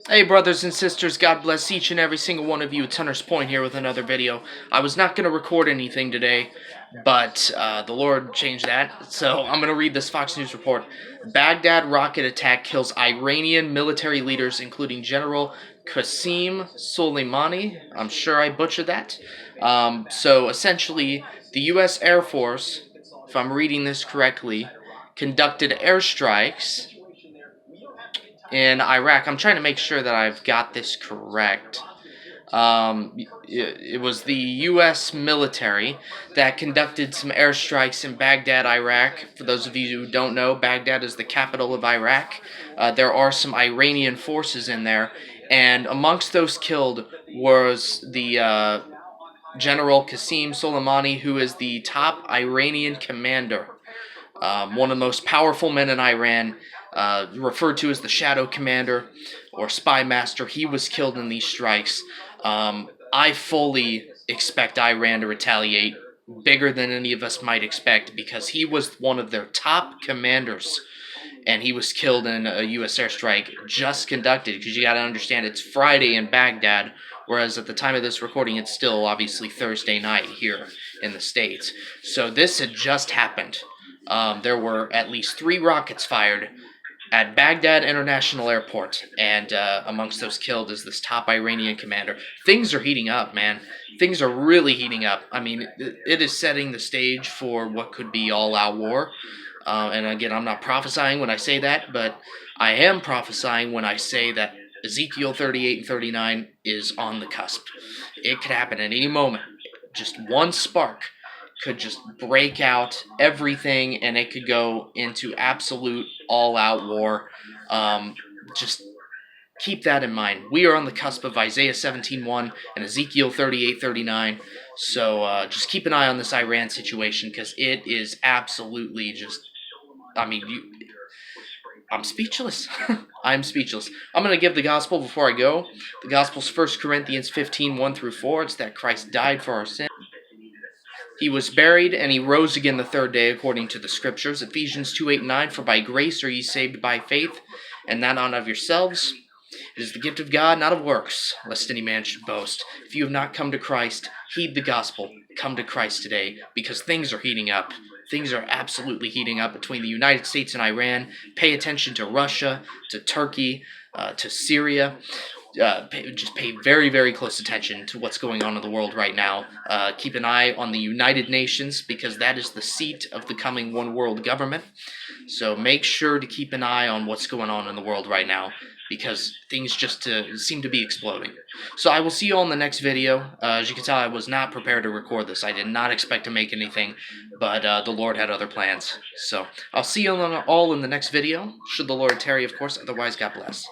Hey brothers and sisters, God bless each and every single one of you. It's Hunter's Point here with another video. I was not going to record anything today, but the Lord changed that, so I'm going to read this Fox News report. Baghdad rocket attack kills Iranian military leaders, including General Qasem Soleimani. I'm sure I butchered that. So essentially, the U.S. Air Force, if I'm reading this correctly, conducted airstrikes in Iraq. I'm trying to make sure that I've got this correct. It was the U.S. military that conducted some airstrikes in Baghdad, Iraq. For those of you who don't know, Baghdad is the capital of Iraq. There are some Iranian forces in there, and amongst those killed was the General Qasem Soleimani, who is the top Iranian commander. One of the most powerful men in Iran, referred to as the Shadow Commander or Spy Master. He was killed in these strikes. I fully expect Iran to retaliate bigger than any of us might expect, because he was one of their top commanders, and he was killed in a U.S. airstrike just conducted, because you got to understand it's Friday in Baghdad, whereas at the time of this recording it's still obviously Thursday night here in the States. So this had just happened. There were at least 3 rockets fired at Baghdad International Airport, and amongst those killed is this top Iranian commander. Things are heating up, man. Things are really heating up. I mean, it is setting the stage for what could be all-out war. And again, I'm not prophesying when I say that, but I am prophesying when I say that Ezekiel 38 and 39 is on the cusp. It could happen at any moment. Just one spark could just break out everything, and it could go into absolute all-out war. Just keep that in mind. We are on the cusp of Isaiah 17:1 and Ezekiel 38:39. So just keep an eye on this Iran situation, because it is absolutely just, I mean, I'm speechless. I'm speechless. I'm going to give the gospel before I go. The gospel's 1 Corinthians 15:1-4. It's that Christ died for our sins. He was buried, and he rose again the third day, according to the Scriptures. Ephesians 2:8-9, for by grace are ye saved by faith, and that not of yourselves. It is the gift of God, not of works, lest any man should boast. If you have not come to Christ, heed the gospel. Come to Christ today, because things are heating up. Things are absolutely heating up between the United States and Iran. Pay attention to Russia, to Turkey, to Syria. Just pay very, very close attention to what's going on in the world right now. Keep an eye on the United Nations, because that is the seat of the coming one world government. So make sure to keep an eye on what's going on in the world right now, because things just seem to be exploding. So I will see you all in the next video. As you can tell, I was not prepared to record this. I did not expect to make anything, but the Lord had other plans. So I'll see you all in the next video, should the Lord tarry, of course. Otherwise, God bless.